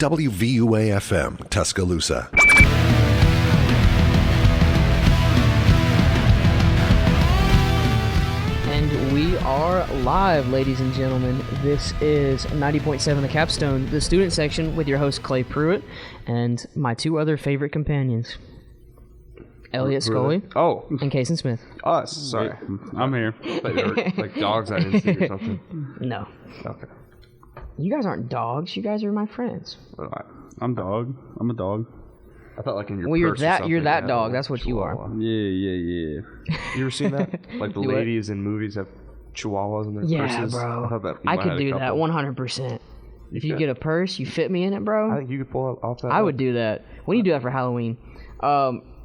WVUA-FM, Tuscaloosa. And we are live, ladies and gentlemen. This is 90.7 The Capstone, the student section, with your host, Clay Pruitt, and my two other favorite companions, Elliott, Scully, and Cason Smith. Us, sorry. I'm here. Like dogs I didn't see or something. No. Okay. You guys aren't dogs. You guys are my friends. I'm a dog. I thought like in your Well, purse you're that yeah, dog. That's what you are. Yeah. You ever seen that? Like the ladies in movies have chihuahuas in their purses? Bro. I thought that I could do that 100%. If you get a purse, you fit me in it, bro. I think you could pull off that. I would do that. We need to do that for Halloween.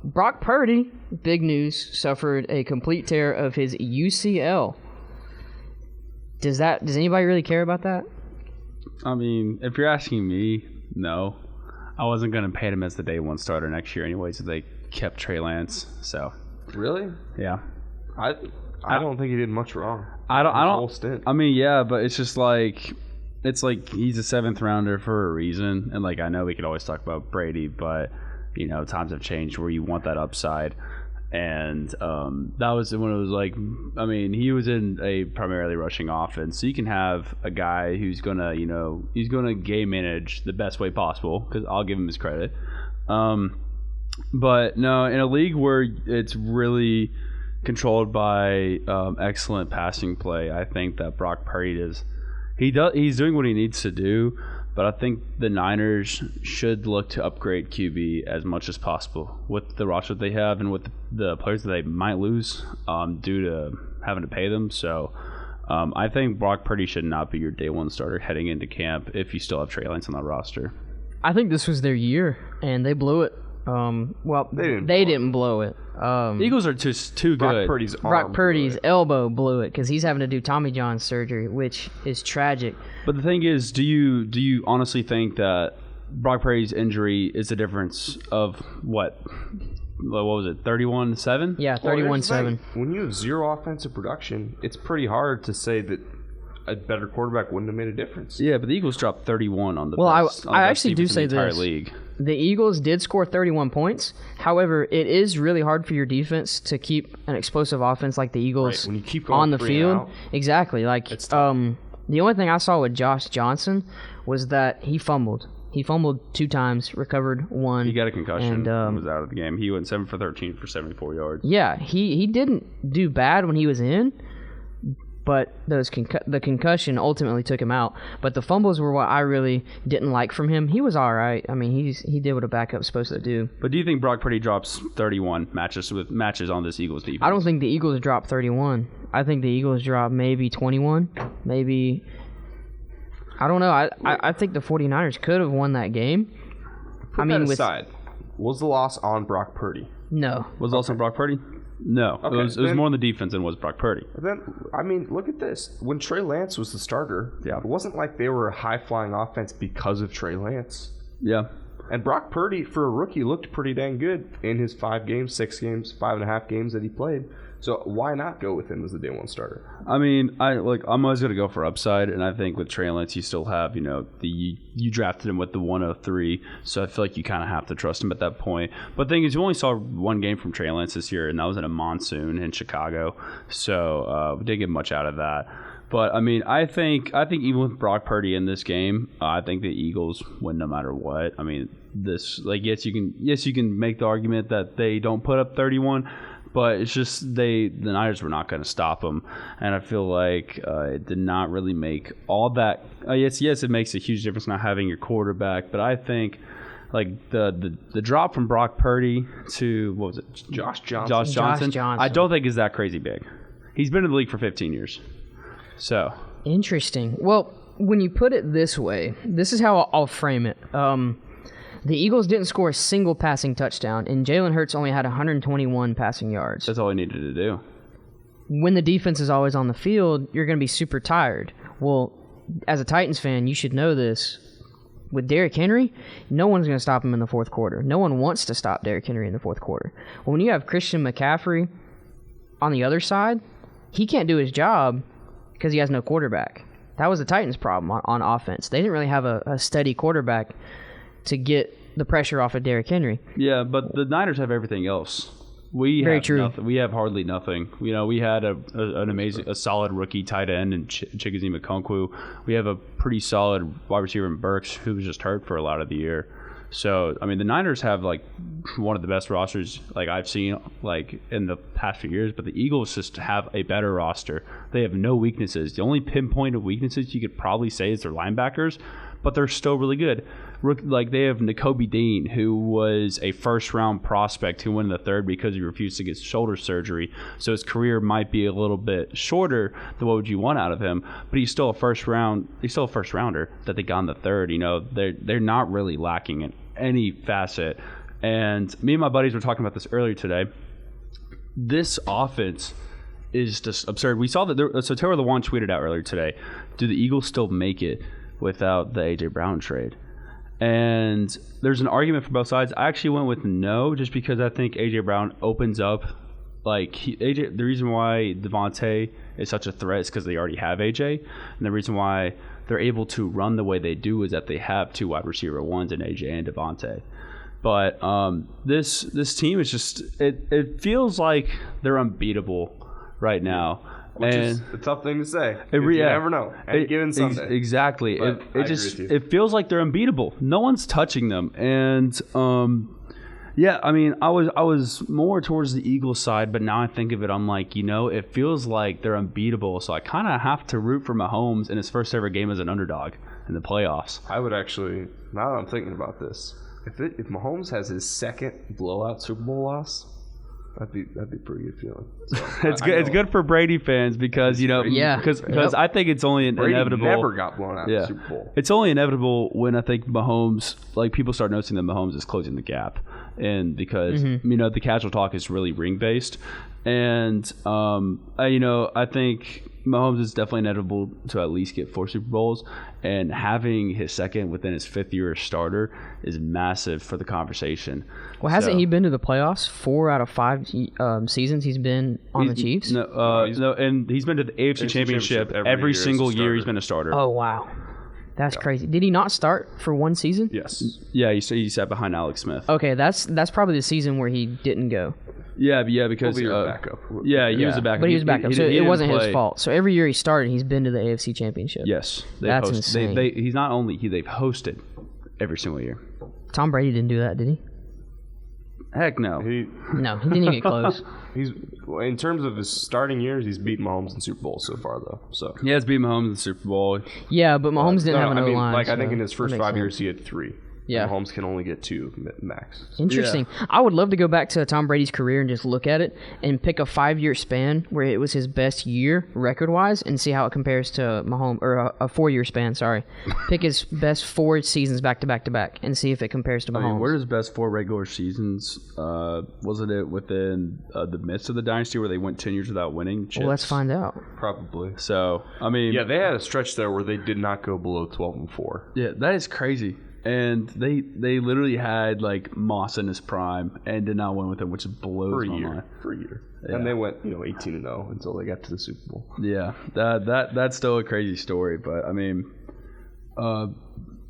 Brock Purdy, big news, suffered a complete tear of his UCL. Does anybody really care about that? I mean, if you're asking me, no. I wasn't going to pay him as the day one starter next year anyway, so they kept Trey Lance. So Really? yeah, I don't think he did much wrong. I don't. Whole stint. I mean, yeah, but it's just like he's a 7th rounder for a reason, and like I know we could always talk about Brady, but you know times have changed where you want that upside. And that was when it was like, I mean, he was in a primarily rushing offense, so you can have a guy who's gonna, he's gonna game manage the best way possible, because I'll give him his credit. But no, in a league where it's really controlled by excellent passing play, I think that Brock Purdy he's doing what he needs to do. But I think the Niners should look to upgrade QB as much as possible with the roster they have and with the players that they might lose due to having to pay them. So I think Brock Purdy should not be your day one starter heading into camp if you still have Trey Lance on that roster. I think this was their year, and they blew it. Well, they didn't blow it. Eagles are too good. Brock Purdy's elbow blew it because he's having to do Tommy John surgery, which is tragic. But the thing is, do you honestly think that Brock Purdy's injury is the difference of what was it, 31-7? Yeah, 31-7. When you have zero offensive production, it's pretty hard to say that a better quarterback wouldn't have made a difference. Yeah, but the Eagles dropped 31 on the best. Well, I actually do say in the entire this. League. The Eagles did score 31 points. However, it is really hard for your defense to keep an explosive offense like the Eagles when you keep going on the 3 field. and out, exactly. Like the only thing I saw with Josh Johnson was that he fumbled. He fumbled 2 times, recovered 1. He got a concussion and was out of the game. He went 7 for 13 for 74 yards. Yeah, he didn't do bad when he was in, but the concussion ultimately took him out. But the fumbles were what I really didn't like from him. He was all right. I mean, he did what a backup's supposed to do. But do you think Brock Purdy drops 31 matches on this Eagles defense? I don't think the Eagles drop 31. I think the Eagles drop maybe 21, maybe. I don't know. I think the 49ers could have won that game. Put that aside. Was the loss on Brock Purdy? No. Was it also Brock Purdy? No. Okay, it was more on the defense than was Brock Purdy. Then, I mean, look at this. When Trey Lance was the starter, it wasn't like they were a high-flying offense because of Trey Lance. Yeah. And Brock Purdy, for a rookie, looked pretty dang good in his 5 games, 6 games, 5.5 games that he played. So why not go with him as the day one starter? I mean, I'm always going to go for upside, and I think with Trey Lance, you still have, you drafted him with the 103, so I feel like you kind of have to trust him at that point. But the thing is, you only saw 1 game from Trey Lance this year, and that was in a monsoon in Chicago, so we didn't get much out of that. But I mean, I think even with Brock Purdy in this game, I think the Eagles win no matter what. I mean, yes, you can make the argument that they don't put up 31. But it's just the Niners were not going to stop them, and I feel like it did not really make all that. Yes, it makes a huge difference not having your quarterback, but I think like the drop from Brock Purdy to what was it, Josh Johnson? Josh Johnson. I don't think is that crazy big. He's been in the league for 15 years, so interesting. Well, when you put it this way, this is how I'll frame it. The Eagles didn't score a single passing touchdown, and Jalen Hurts only had 121 passing yards. That's all he needed to do. When the defense is always on the field, you're going to be super tired. Well, as a Titans fan, you should know this. With Derrick Henry, no one's going to stop him in the fourth quarter. No one wants to stop Derrick Henry in the fourth quarter. Well, when you have Christian McCaffrey on the other side, he can't do his job because he has no quarterback. That was the Titans' problem on offense. They didn't really have a steady quarterback to get the pressure off of Derrick Henry. Yeah, but the Niners have everything else. We Very have true. nothing. We have hardly nothing. We had a solid rookie tight end in Chickasee Okonkwo. We have a pretty solid wide receiver in Burks, who was just hurt for a lot of the year. So, I mean, the Niners have, like, one of the best rosters, like, I've seen, like, in the past few years. But the Eagles just have a better roster. They have no weaknesses. The only pinpoint of weaknesses you could probably say is their linebackers, but they're still really good. Like, they have Nakobe Dean, who was a first-round prospect who went in the third because he refused to get shoulder surgery. So his career might be a little bit shorter than what would you want out of him. But he's still a first-rounder that they got in the third. They're not really lacking in any facet. And me and my buddies were talking about this earlier today. This offense is just absurd. We saw that. So Taylor Lewan tweeted out earlier today, do the Eagles still make it without the A.J. Brown trade? And there's an argument for both sides. I actually went with no, just because I think A.J. Brown opens up, the reason why Devontae is such a threat is because they already have A.J. And the reason why they're able to run the way they do is that they have two wide receiver ones in A.J. and Devontae. But this team is just, it feels like they're unbeatable right now. Which is a tough thing to say. You never know. Any given Sunday. Exactly. It feels like they're unbeatable. No one's touching them. And I mean, I was more towards the Eagles side, but now I think of it, I'm like, it feels like they're unbeatable. So I kind of have to root for Mahomes in his first ever game as an underdog in the playoffs. I would actually, now that I'm thinking about this, if Mahomes has his second blowout Super Bowl loss, that'd be a pretty good feeling. So, it's good. It's good for Brady fans because because I think it's only inevitable. Never got blown out in the Super Bowl. It's only inevitable when I think Mahomes, like, people start noticing that Mahomes is closing the gap, and because the casual talk is really ring based, and I think Mahomes is definitely inevitable to at least get 4 Super Bowls, and having his second within his 5th year as starter is massive for the conversation. Well, hasn't he been to the playoffs 4 out of 5 seasons he's been on the Chiefs? No, and he's been to the AFC Championship every single year he's been a starter. Oh, wow. That's crazy. Did he not start for one season? Yes. Yeah, he sat behind Alex Smith. Okay, that's probably the season where he didn't go. Yeah, because he was a backup. Yeah, he was a backup. But he was backup, so it wasn't his play. fault. So every year he started, he's been to the AFC Championship. Yes, that's insane. They've hosted every single year. Tom Brady didn't do that, did he? Heck no. No, he didn't even get close. He's in terms of his starting years, he's beaten Mahomes in Super Bowl so far, though. So he has beaten Mahomes in the Super Bowl. Yeah, but Mahomes didn't have an O-line. I think in his first 5 years he had 3. Yeah. Mahomes can only get 2 max. Interesting. Yeah. I would love to go back to Tom Brady's career and just look at it and pick a 5-year span where it was his best year record-wise and see how it compares to Mahomes, or a 4-year span, sorry. Pick his best 4 seasons back-to-back-to-back and see if it compares to Mahomes. I mean, what are his best 4 regular seasons? Wasn't it within the midst of the dynasty where they went 10 years without winning chips? Well, let's find out. Probably. So, I mean... Yeah, they had a stretch there where they did not go below 12-4. Yeah, that is crazy. And they literally had, like, Moss in his prime and did not win with him, which blows my mind. For a year. Yeah. And they went 18-0 until they got to the Super Bowl. Yeah, that's still a crazy story. But I mean,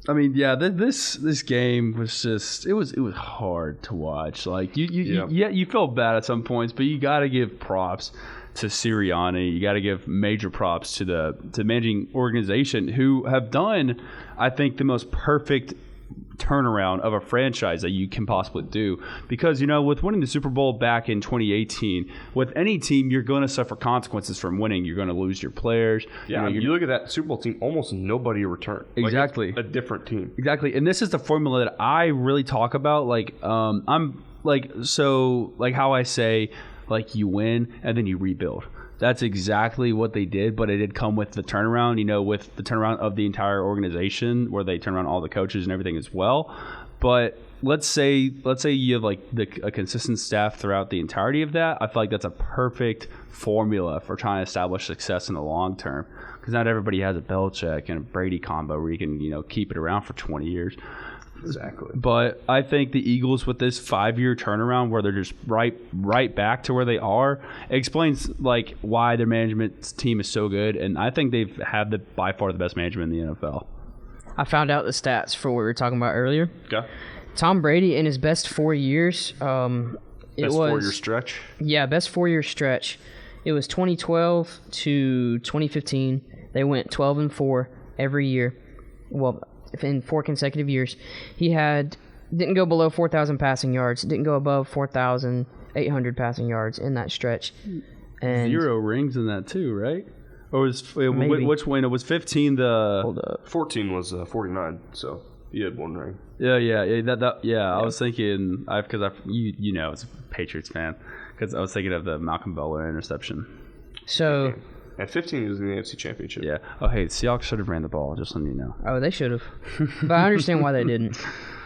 this game was just it was hard to watch. Like you felt bad at some points, but you got to give props to Sirianni. You got to give major props to the managing organization who have done, I think, the most perfect turnaround of a franchise that you can possibly do, because with winning the Super Bowl back in 2018, with any team you're going to suffer consequences from winning. You're going to lose your players. Yeah, you look at that Super Bowl team, almost nobody returned. Exactly. Like, a different team. Exactly. And this is the formula that I really talk about. I'm how I say, like, you win and then you rebuild. That's exactly what they did, but it did come with the turnaround, with the turnaround of the entire organization, where they turn around all the coaches and everything as well. But let's say you have a consistent staff throughout the entirety of that. I feel like that's a perfect formula for trying to establish success in the long term, because not everybody has a Belichick and a Brady combo where you can make it around for 20 years. Exactly. But I think the Eagles, with this 5-year turnaround where they're just right back to where they are, explains why their management team is so good, and I think they've had by far the best management in the NFL. I found out the stats for what we were talking about earlier. Okay. Tom Brady in his best 4 years, Best 4-year stretch. Yeah, best 4-year stretch. It was 2012 to 2015. They went 12-4 every year. Well, in 4 consecutive years. He didn't go below 4,000 passing yards. Didn't go above 4,800 passing yards in that stretch. And 0 rings in that too, right? Or Maybe. which one? It was 15. The hold up. 14 was 49, so he had 1 ring. Yeah. I was thinking because you know, as a Patriots fan, because I was thinking of the Malcolm Butler interception. So. At 15, he was in the AFC Championship. Yeah. Oh, hey, Seahawks should have ran the ball. Just letting you know. Oh, they should have. But I understand why they didn't.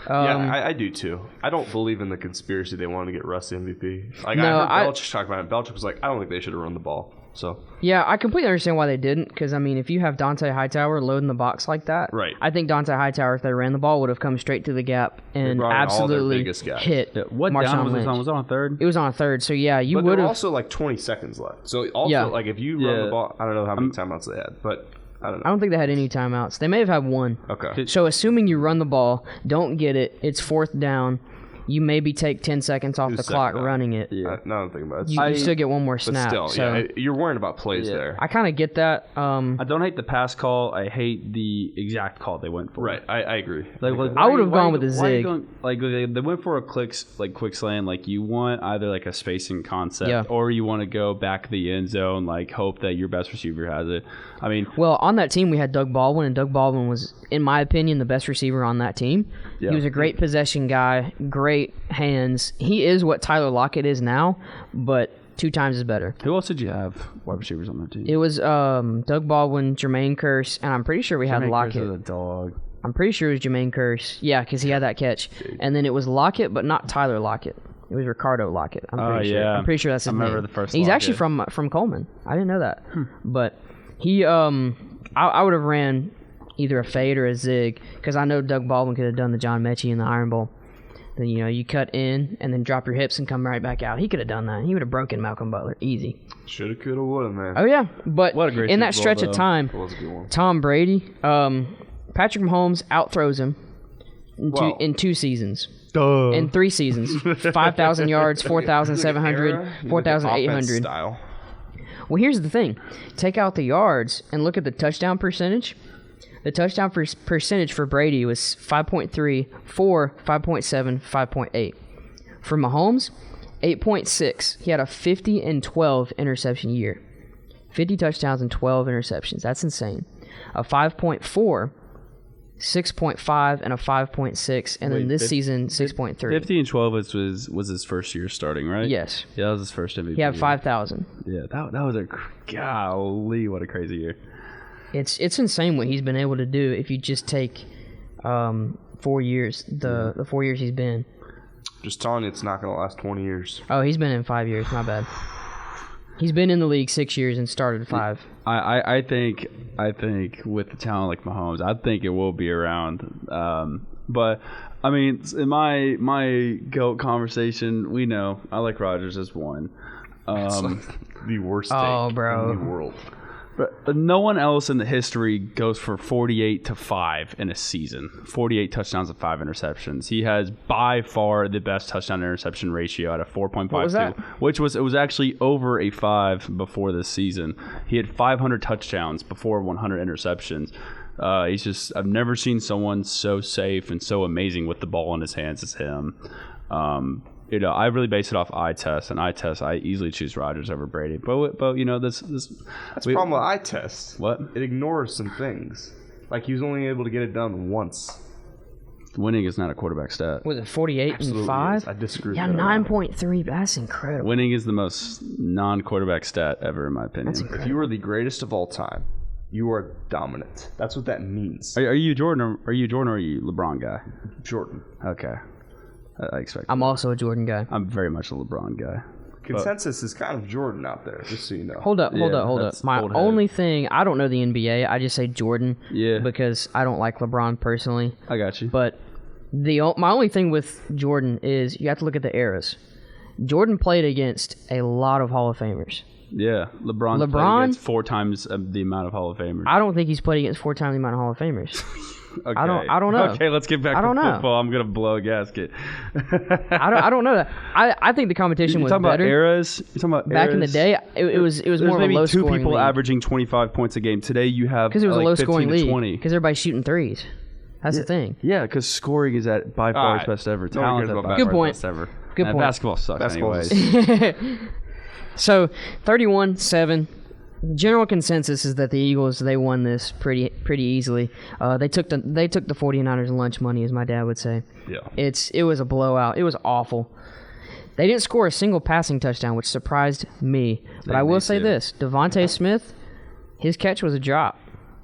Yeah, I do too. I don't believe in the conspiracy they wanted to get Russ MVP. Like, No, I heard Belichick talk about it. Belichick was like, I don't think they should have run the ball. So Yeah, I completely understand why they didn't. Because, I mean, if you have Dante Hightower loading the box like that, Right. I think Dante Hightower, if they ran the ball, would have come straight to the gap and brought in all their absolutely biggest guys. hit What Marshawn down was Lynch. it on? Was it on 3rd? It was on a 3rd, so yeah, you But would there were have. also like 20 seconds left. So also, Yeah. like, if you run the ball, I don't know how many timeouts they had, but I don't know. I don't think they had any timeouts. They may have had 1. Okay. So assuming you run the ball, don't get it, it's 4th down, you maybe take 10 seconds off the second clock down. running it. Yeah. Now I'm thinking about it. You still get 1 more But snap. still, so yeah, you're worrying about plays there. I kind of get that. I don't hate the pass call. I hate the exact call they went for. Right, I agree. I would have gone with a zig. They went for a quick slant. Like, you want either like a spacing concept, or you want to go back to the end zone, like hope that your best receiver has it. I mean, Well, on that team we had Doug Baldwin, and Doug Baldwin was, in my opinion, the best receiver on that team. Yeah. He was a great possession guy, great hands. He is what Tyler Lockett is now, but 2 times as better. who else did you have wide receivers on that team? It was Doug Baldwin, Jermaine Kearse, and I'm pretty sure we had Lockett. Is a dog. I'm pretty sure it was Jermaine Kearse. Yeah, because he had that catch. And then it was Lockett, but not Tyler Lockett. It was Ricardo Lockett. I'm pretty sure. yeah. I'm pretty sure that's his I remember name. the first He's actually Lockett. from Coleman. I didn't know that. But he, I would have ran either a fade or a zig, because I know Doug Baldwin could have done the John Mechie in the Iron Bowl. Then, you cut in and then drop your hips and come right back out. He could have done that. He would have broken Malcolm Butler easy. Shoulda, coulda, woulda, man. Oh yeah, but What a great in that Super Bowl, stretch of though. time, That was a good one. Tom Brady, Patrick Mahomes outthrows him Well- in 2 seasons. Duh. In 3 seasons. 5,000 yards, 4,700, Offense 4,800. style. Well, here's the thing. Take out the yards and look at the touchdown percentage. The touchdown percentage for Brady was 5.3, 4, 5.7, 5.8. For Mahomes, 8.6. He had a 50 and 12 interception year. 50 touchdowns and 12 interceptions. That's insane. A 5.4, 6.5, and a 5.6, and then this season 6.3. 50 and 12 was his first year starting, right? Yes. Yeah, that was his first MVP. He had 5,000. Yeah, that was golly, what a crazy year. It's insane what he's been able to do if you just take 4 years, the 4 years he's been. Just telling you, it's not going to last 20 years. Oh, he's been in 5 years. My bad. He's been in the league 6 years and started 5. I think with the talent like Mahomes, I think it will be around. But I mean, in my GOAT conversation, we know I like Rodgers as 1. It's like the worst take bro. in the world. But no one else in the history goes for 48-5 in a season. 48 touchdowns and 5 interceptions. He has by far the best touchdown interception ratio at a 4.52. What was that? It was actually over a 5 before this season. He had 500 touchdowns before 100 interceptions. I've never seen someone so safe and so amazing with the ball in his hands as him. I really base it off eye test, and eye test, I easily choose Rodgers over Brady. But this That's the problem with eye test. What? It ignores some things. Like, he was only able to get it done once. Winning is not a quarterback stat. Was it 48 Absolutely and 5? is. I disagree Yeah, with that. 9.3. That's incredible. Winning is the most non-quarterback stat ever, in my opinion. If you are the greatest of all time, you are dominant. That's what that means. Are you Jordan? Or are you LeBron guy? Jordan. Okay, I expect. I'm also a Jordan guy. I'm very much a LeBron guy. Consensus is kind of Jordan out there, just so you know. Hold up. that's My old head. only thing, I don't know the NBA. I just say Jordan Yeah. because I don't like LeBron personally. I got you. But my only thing with Jordan is you have to look at the eras. Jordan played against a lot of Hall of Famers. Yeah, LeBron played against 4 times the amount of Hall of Famers. I don't think he's played against 4 times the amount of Hall of Famers. Okay. I don't know. Okay, let's get back to football. I'm gonna blow a gasket. I don't know that. I think the competition was talking better. About eras? You're talking about back eras? in the day. It was more of a maybe low two scoring people league. averaging 25 points a game. Today you have Because it was a low scoring 15 to league. 20. Because everybody's shooting threes. That's the thing. Yeah, because scoring is at by far its best ever. No one cares Talent about by Good far point. its best ever. Good point. Basketball sucks anyways. So 31-7. General consensus is that the Eagles, they won this pretty easily. They took the 49ers lunch money, as my dad would say. Yeah. It was a blowout. It was awful. They didn't score a single passing touchdown, which surprised me. But I will say this: Devontae Smith, his catch was a drop.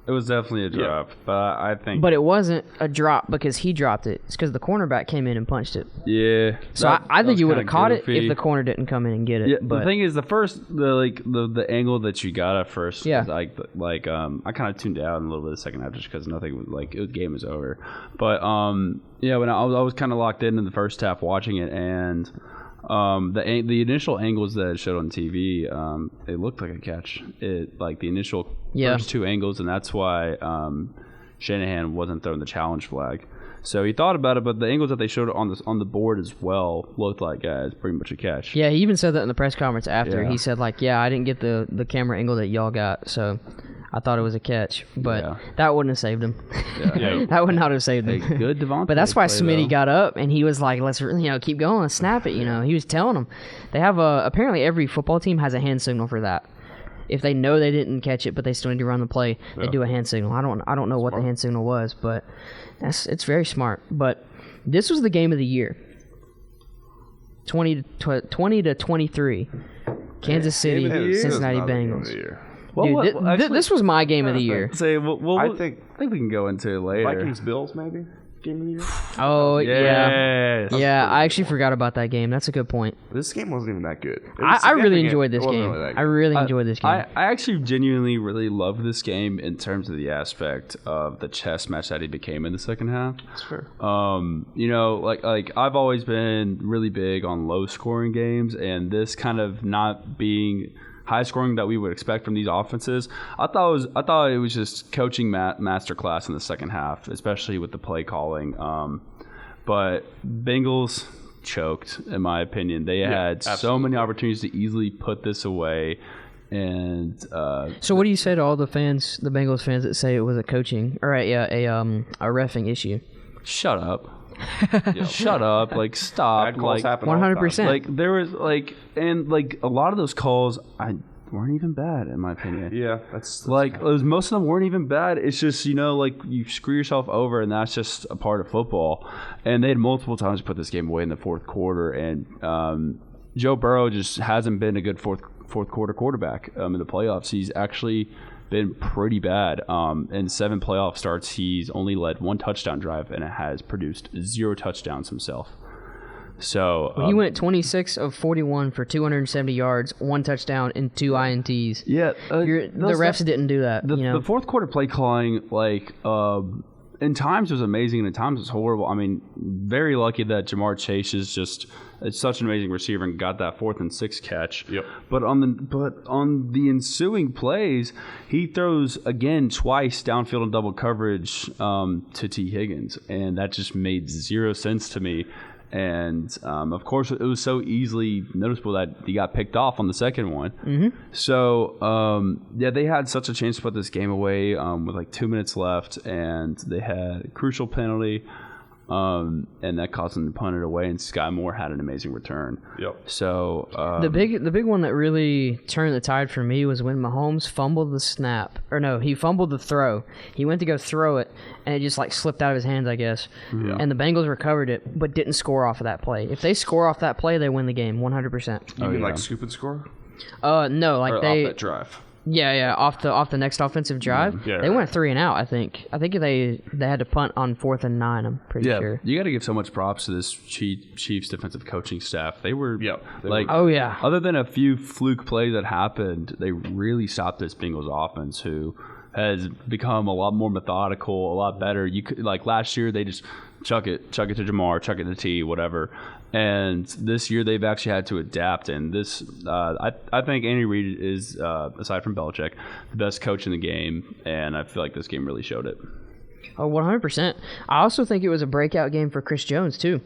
It was definitely a drop, but I think. But it wasn't a drop because he dropped it. It's because the cornerback came in and punched it. Yeah. So I think you would have caught it goofy. if the corner didn't come in and get it. Yeah, but the thing is, the angle that you got at first, Yeah. was I kind of tuned out a little bit the second half just because nothing was the game was over. But when I was kind of locked in the first half watching it, and the initial angles that it showed on TV, it looked like a catch. The initial first two angles, and that's why Shanahan wasn't throwing the challenge flag. So he thought about it, but the angles that they showed on the board as well looked like it's pretty much a catch. Yeah, he even said that in the press conference after. Yeah. He said, I didn't get the camera angle that y'all got, so I thought it was a catch. But that wouldn't have saved him. Yeah. That would not have saved him. Hey, good Devontae. But that's why play, Smitty though. got up, and he was like, let's keep going, let's snap it. He was telling them. They have apparently every football team has a hand signal for that. If they know they didn't catch it, but they still need to run the play, they do a hand signal. I don't know what the hand signal was, but it's very smart. But this was the game of the year. 20-23, Kansas City, Cincinnati Bengals. Dude, this was my game of the year. I think we can go into it later. Vikings Bills maybe game of the year. Oh Yes. yeah. I actually forgot about that game. That's a good point. This game wasn't even that good. I really enjoyed this It wasn't game. really that good. I really enjoyed this game. I actually genuinely really loved this game in terms of the aspect of the chess match that it became in the second half. That's fair. I've always been really big on low scoring games, and this kind of not being high scoring that we would expect from these offenses. I thought it was just coaching masterclass in the second half, especially with the play calling. But Bengals choked, in my opinion. They had so many opportunities to easily put this away. And so what do you say to all the fans, the Bengals fans that say it was a coaching or a reffing issue? shut up. Shut up! Stop! Bad calls happen all the time. 100%. There was a lot of those calls weren't even bad in my opinion. Yeah, that's most of them weren't even bad. It's just you screw yourself over, and that's just a part of football. And they had multiple times put this game away in the fourth quarter, and Joe Burrow just hasn't been a good fourth quarter quarterback in the playoffs. He's actually been pretty bad. In 7 playoff starts, he's only led 1 touchdown drive and has produced 0 touchdowns himself. So he went 26 of 41 for 270 yards, 1 touchdown, and 2 INTs. Yeah, The refs didn't do that. The fourth quarter play calling, in times was amazing and in times was horrible. I mean, very lucky that Jamar Chase is just such an amazing receiver and got that 4th and 6 catch. Yep. But on the ensuing plays, he throws again twice downfield in double coverage to T. Higgins, and that just made 0 sense to me. And of course, it was so easily noticeable that he got picked off on the second one. Mm-hmm. So they had such a chance to put this game away with 2 minutes left, and they had a crucial penalty, and that caused them to punt it away. And Sky Moore had an amazing return. Yep. So the big one that really turned the tide for me was when Mahomes fumbled the snap, or no, he fumbled the throw. He went to go throw it, and it just slipped out of his hands, I guess. Yeah. And the Bengals recovered it, but didn't score off of that play. If they score off that play, they win the game 100%. You mean scoop and score? No, Or they off that drive? Yeah, off the next offensive drive. Yeah, they went 3 and out, I think. I think they had to punt on 4th and 9, I'm pretty sure. You got to give so much props to this Chiefs defensive coaching staff. They were oh yeah. Other than a few fluke plays that happened, they really stopped this Bengals offense, who has become a lot more methodical, a lot better. You could last year they just chuck it to Jamar, chuck it to T, whatever. And this year they've actually had to adapt. And this, I think Andy Reid is, aside from Belichick, the best coach in the game. And I feel like this game really showed it. Oh, 100%. I also think it was a breakout game for Chris Jones, too.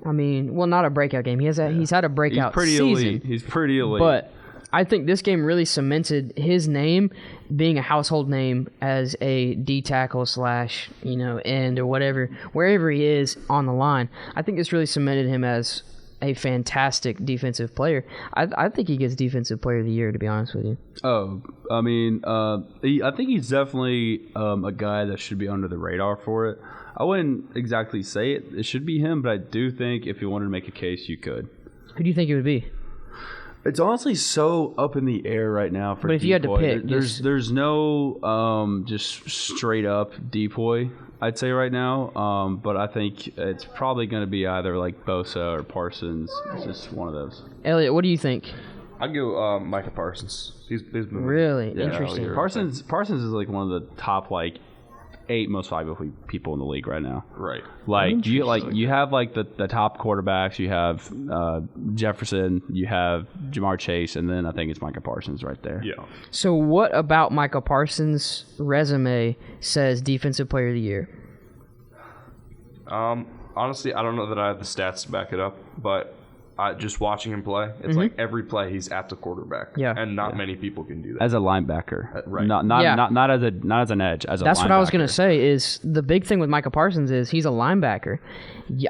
I mean, well, not a breakout game. He's had a breakout season. He's pretty elite. But I think this game really cemented his name being a household name as a D tackle / end or whatever, wherever he is on the line. I think this really cemented him as a fantastic defensive player. I think he gets Defensive Player of the Year, to be honest with you. Oh, I mean, I think he's definitely a guy that should be under the radar for it. I wouldn't exactly say it should be him, but I do think if you wanted to make a case, you could. Who do you think it would be? It's honestly so up in the air right now for But if you had to pick, there's no just straight up depoy, I'd say right now. But I think it's probably going to be either like Bosa or Parsons. It's just one of those. Elliott, what do you think? I'd go Micah Parsons. He's been really interesting. Parsons is like one of the top 8 most valuable people in the league right now. Right. You have the top quarterbacks. You have Jefferson. You have Jamar Chase, and then I think it's Micah Parsons right there. Yeah. So what about Micah Parsons' resume says Defensive Player of the Year? Honestly, I don't know that I have the stats to back it up, but just watching him play, it's like every play he's at the quarterback. Yeah. And not many people can do that. As a linebacker, right? Not as an edge. As a That's linebacker. what I was gonna say. Is the big thing with Micah Parsons is he's a linebacker.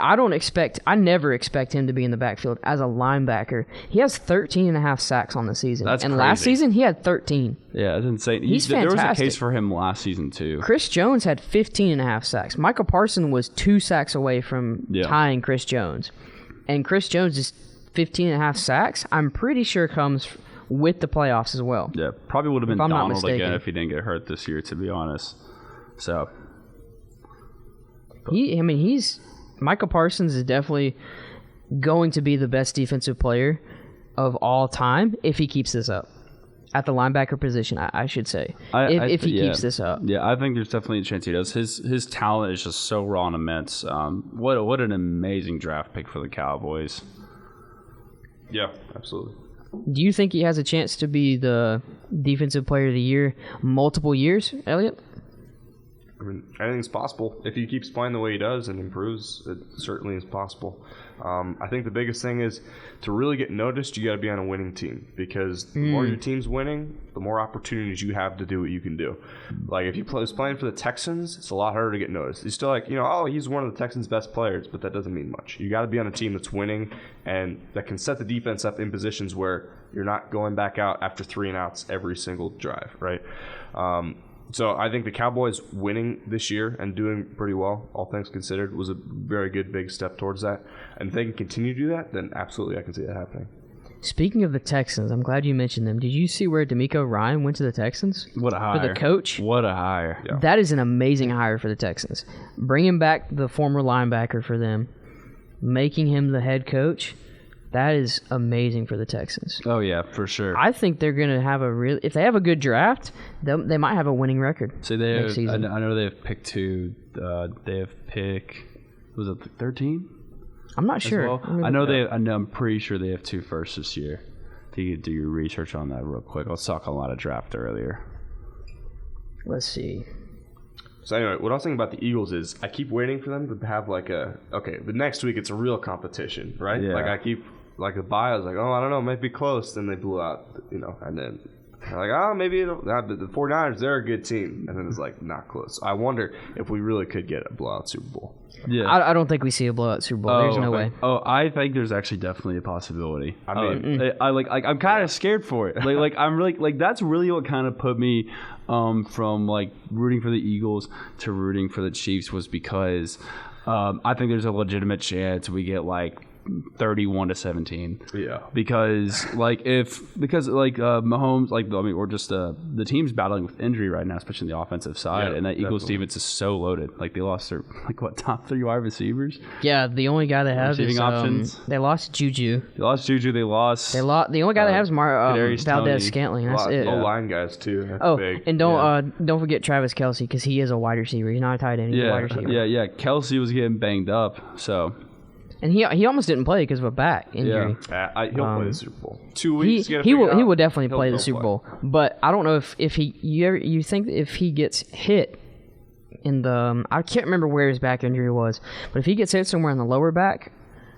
I never expect him to be in the backfield as a linebacker. He has 13.5 sacks on the season. That's and crazy. last season he had 13. Yeah, that's insane. He's There was a fantastic. case for him last season too. Chris Jones had 15.5 sacks. Micah Parsons was 2 sacks away from tying Chris Jones, and Chris Jones is 15.5 sacks. I'm pretty sure comes with the playoffs as well. Yeah, probably would have been I'm not Donald again mistaken. if he didn't get hurt this year, to be honest. So Micah Parsons is definitely going to be the best defensive player of all time if he keeps this up. At the linebacker position, I should say. If he keeps this up. Yeah, I think there's definitely a chance he does. His talent is just so raw and immense. What an amazing draft pick for the Cowboys. Yeah, absolutely. Do you think he has a chance to be the Defensive Player of the Year multiple years, Elliott? I mean, anything's possible. If he keeps playing the way he does and improves, it certainly is possible. I think the biggest thing is to really get noticed, you got to be on a winning team, because the more your team's winning, the more opportunities you have to do what you can do. Like if he was playing for the Texans, it's a lot harder to get noticed. He's still he's one of the Texans' best players, but that doesn't mean much. You got to be on a team that's winning and that can set the defense up in positions where you're not going back out after 3 and outs every single drive, right? So I think the Cowboys winning this year and doing pretty well, all things considered, was a very good big step towards that. And if they can continue to do that, then absolutely I can see that happening. Speaking of the Texans, I'm glad you mentioned them. Did you see where DeMeco Ryan went to the Texans? What a hire. For the coach? What a hire. Yeah. That is an amazing hire for the Texans. Bringing back the former linebacker for them, making him the head coach, that is amazing for the Texans. Oh, yeah, for sure. I think they're going to have if they have a good draft, they might have a winning record So next season. I know they have pick 2. They have pick, was it 13? I'm not sure. Well? I'm pretty sure they have 2 firsts this year. You could do your research on that real quick. Let's talk a lot of draft earlier. Let's see. So anyway, what I was thinking about the Eagles is I keep waiting for them to have the next week it's a real competition, right? Yeah. Like I keep the bye, I was like, I don't know, it might be close. Then they blew out, and then they're like, maybe the 49ers, they're a good team. And then it's not close. I wonder if we really could get a blowout Super Bowl. Yeah. I don't think we see a blowout Super Bowl. There's no way. Oh, I think there's actually definitely a possibility. I mean, I'm kind of scared for it. I'm really that's really what kind of put me from rooting for the Eagles to rooting for the Chiefs, was because I think there's a legitimate chance we get 31-17. Yeah. Because Mahomes, or just the team's battling with injury right now, especially on the offensive side, and that Eagles defense is so loaded. They lost their top 3 wide receivers. Yeah, the only guy they have receiving is options. They lost Juju. They lost Juju. The only guy they have is Kadarius Valdez Toney. Scantling. That's it. O-line guys too. That's big. And don't forget Travis Kelce, because he is a wide receiver. He's not a tight end. He's a wide receiver. Yeah. Kelce was getting banged up, so. And he almost didn't play because of a back injury. Yeah. He'll play the Super Bowl. 2 weeks. He will definitely play the Super Bowl. But I don't know if he you think if he gets hit, in the I can't remember where his back injury was, but if he gets hit somewhere in the lower back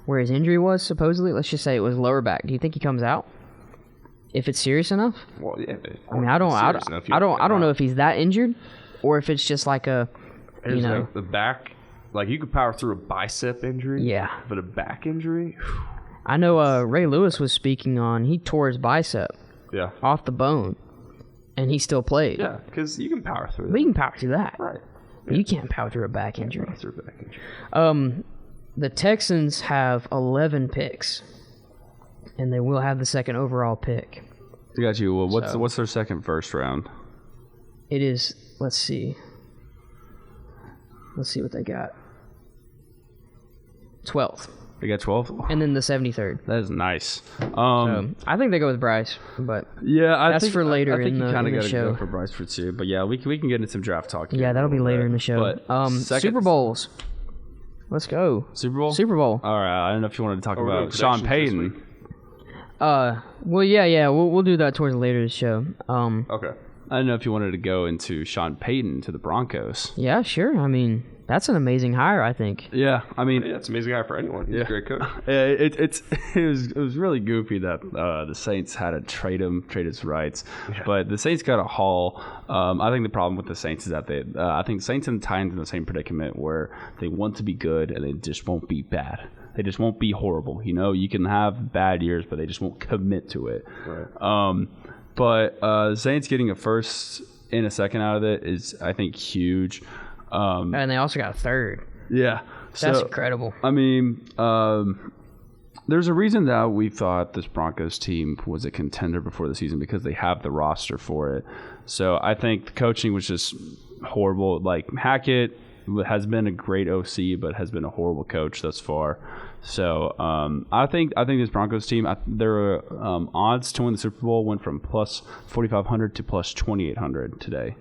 where his injury was supposedly, let's just say it was lower back, do you think he comes out if it's serious enough? Well, yeah. I mean, I don't know if he's that injured or if it's just like a like the back. Like, you could power through a bicep injury. Yeah. But a back injury. I know Ray Lewis was speaking on, he tore his bicep off the bone, and he still played. Yeah, because you can power through that. But you can power through that. Right. But you can't power through a back injury. Power through a back injury. The Texans have 11 picks, and they will have the second overall pick. I got you. Well, what's their second first round? It is, let's see. Let's see what they got. 12th. They got 12? And then the 73rd. That is nice. I think they go with Bryce, but yeah, that's for later in the show. I think you kind of got to go for Bryce for two. But yeah, we can get into some draft talk. Yeah, that'll be later in the show. But Super Bowls. Let's go. Super Bowl? Super Bowl. All right. I don't know if you wanted to talk about Sean Payton. Well, yeah. We'll do that towards later in the show. Okay. I don't know if you wanted to go into Sean Payton to the Broncos. Yeah, sure. I mean, that's an amazing hire, I think. Yeah, I mean, it's an amazing hire for anyone. He's a great coach. It was really goofy that the Saints had to trade his rights, but the Saints got a haul. I think the problem with the Saints is that I think the Saints and the Titans in the same predicament where they want to be good and they just won't be bad. They just won't be horrible. You can have bad years, but they just won't commit to it. Right. But the Saints getting a first and a second out of it is, I think, huge. And they also got a third. Yeah. That's incredible. I mean, there's a reason that we thought this Broncos team was a contender before the season because they have the roster for it. So I think the coaching was just horrible. Like, Hackett has been a great OC, but has been a horrible coach thus far. So I think this Broncos team, their odds to win the Super Bowl went from plus 4,500 to plus 2,800 today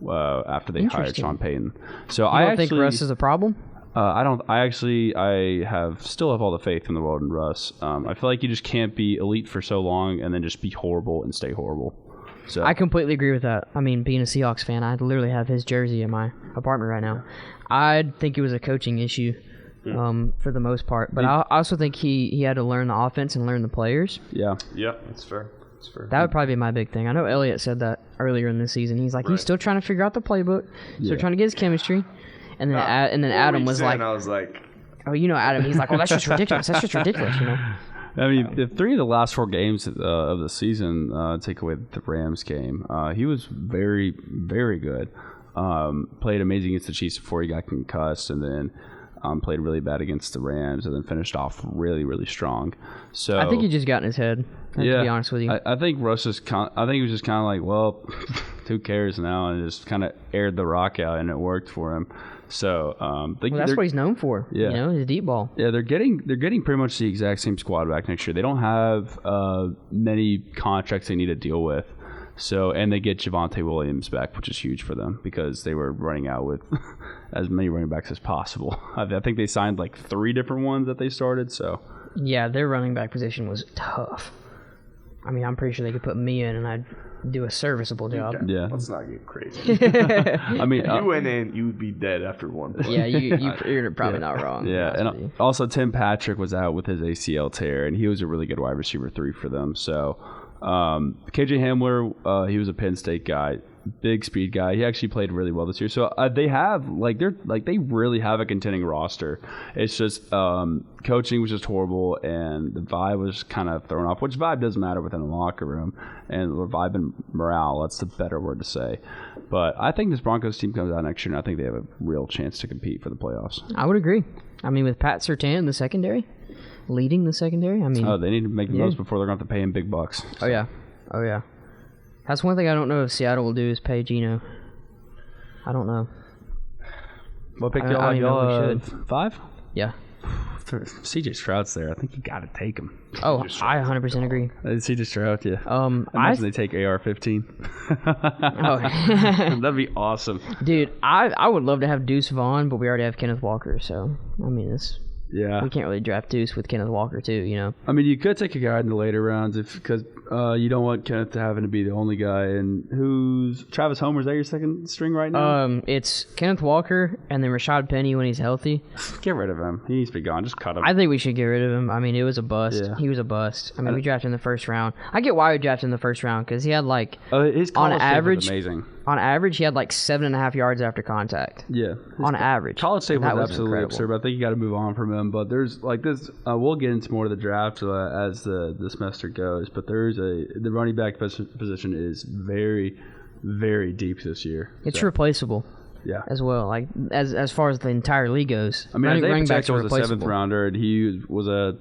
after they hired Sean Payton. So I don't think Russ is a problem. I don't. I still have all the faith in the world in Russ. I feel like you just can't be elite for so long and then just be horrible and stay horrible. So I completely agree with that. I mean, being a Seahawks fan, I literally have his jersey in my apartment right now. I think it was a coaching issue for the most part, but I also think he had to learn the offense and learn the players. Yeah, that's fair. That would probably be my big thing. I know Elliott said that earlier in the season. He's like, he's still trying to figure out the playbook, still trying to get his chemistry. And then Adam was like, I was like, oh, Adam. He's like, well, that's just ridiculous. That's just ridiculous, I mean, the 3 of the last 4 games of the season, take away the Rams game, he was very, very good. Played amazing against the Chiefs before he got concussed, and then played really bad against the Rams, and then finished off really, really strong. So I think he just got in his head. To be honest with you, I think Russ is. I think he was just kind of like, well, who cares now, and just kind of aired the rock out, and it worked for him. So that's what he's known for. Yeah, his deep ball. Yeah, they're getting pretty much the exact same squad back next year. They don't have many contracts they need to deal with. So, and they get Javonte Williams back, which is huge for them because they were running out with as many running backs as possible. I think they signed like 3 different ones that they started. So yeah, their running back position was tough. I mean, I'm pretty sure they could put me in and I'd do a serviceable job. Yeah. Let's not get crazy. I mean, if you went in, you would be dead after one play. Yeah, you're probably not wrong. Yeah, and also Tim Patrick was out with his ACL tear, and he was a really good wide receiver 3 for them. So KJ Hamler, he was a Penn State guy. Big speed guy. He actually played really well this year. So they have they really have a contending roster. It's just coaching was just horrible, and the vibe was kind of thrown off. Which vibe doesn't matter within the locker room, and the vibe and morale. That's the better word to say. But I think this Broncos team comes out next year, and I think they have a real chance to compete for the playoffs. I would agree. I mean, with Pat Surtain in the secondary, leading the secondary. I mean, they need to make the most before they're going to have to pay him big bucks. So. Oh yeah. That's one thing I don't know if Seattle will do is pay Geno. I don't know. What pick y'all? 5? Yeah. CJ Stroud's there. I think you got to take him. Oh, I 100% agree. CJ Stroud, yeah. Imagine they take AR-15. Oh, that'd be awesome, dude. I would love to have Deuce Vaughn, but we already have Kenneth Walker. So I mean, Yeah. We can't really draft Deuce with Kenneth Walker too, you know. I mean, you could take a guy in the later rounds because you don't want Kenneth to having to be the only guy. And who's Travis Homer? Is that your second string right now? It's Kenneth Walker and then Rashad Penny when he's healthy. Get rid of him. He needs to be gone. Just cut him. I think we should get rid of him. I mean, it was a bust. Yeah. He was a bust. I mean, we drafted in the first round. I get why we drafted in the first round because he had like his college on tape was average, amazing. On average, he had like 7.5 yards after contact. Yeah. On average. College tape And was that absolutely incredible. absurd, but I think you got to move on from him. But there's like this. We'll get into more of the draft as the semester goes. But the running back position is very, very deep this year. It's replaceable. Yeah. As well, like as far as the entire league goes. I mean, running backs Pacheco are was a 7th replaceable. rounder, and he was a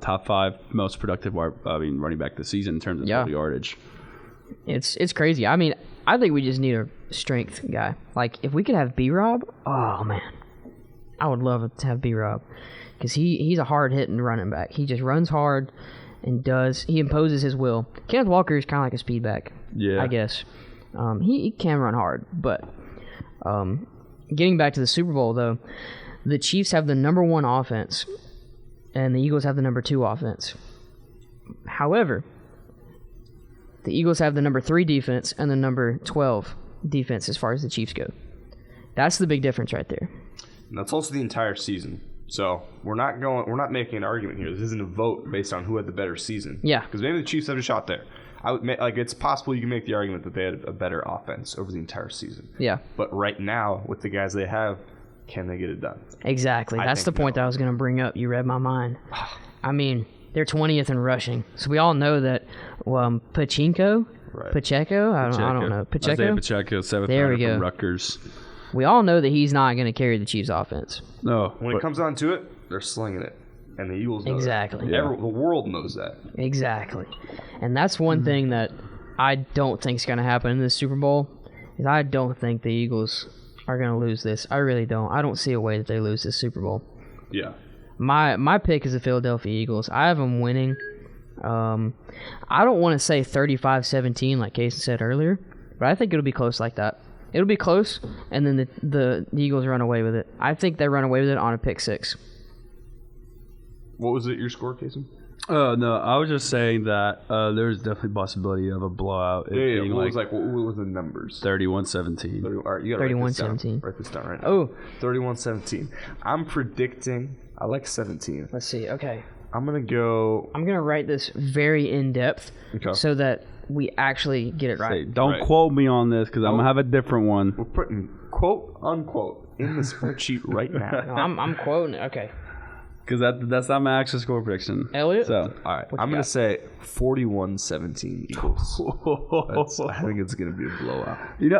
top 5 most productive running back this season in terms of total yardage. It's crazy. I mean, I think we just need a strength guy. Like if we could have B-Rob, oh man, I would love to have B-Rob because he's a hard hitting running back. He just runs hard and he imposes his will. Kenneth Walker is kind of like a speed back. Yeah, I guess he can run hard, but getting back to the Super Bowl though, the Chiefs have the number 1 offense, and the Eagles have the number 2 offense. However, the Eagles have the number 3 defense and the number 12 defense as far as the Chiefs go. That's the big difference right there. And that's also the entire season. So we're not making an argument here. This isn't a vote based on who had the better season. Yeah. Because maybe the Chiefs had a shot there. It's possible you can make the argument that they had a better offense over the entire season. Yeah. But right now, with the guys they have, can they get it done? Exactly. That's the point that I was going to bring up. You read my mind. I mean, they're 20th in rushing. So we all know that Pacheco? I don't know. Pacheco? Isaiah Pacheco, 7th There we rounder go. from Rutgers. We all know that he's not going to carry the Chiefs' offense. No. When it comes down to it, they're slinging it. And the Eagles know Exactly. that. The world knows that. Exactly. And that's one thing that I don't think is going to happen in this Super Bowl is I don't think the Eagles are going to lose this. I really don't. I don't see a way that they lose this Super Bowl. Yeah. My pick is the Philadelphia Eagles. I have them winning. I don't want to say 35-17 like Cason said earlier, but I think it'll be close like that. It'll be close, and then the Eagles run away with it. I think they run away with it on a pick 6. What was it, your score, Cason? No, I was just saying that there's definitely a possibility of a blowout. Yeah. What were the numbers? 31-17. All right, you got to 31-17. Write this down right now. Oh. 31-17. I'm predicting, I like 17. Let's see. Okay. I'm going to write this very in-depth so that we actually get it right. Don't quote me on this because I'm going to have a different one. We're putting quote, unquote in the spreadsheet right now. No, I'm quoting it. Okay. Because that's not my actual score prediction. Elliott? So, all right. I'm going to say 41-17 Eagles. I think it's going to be a blowout.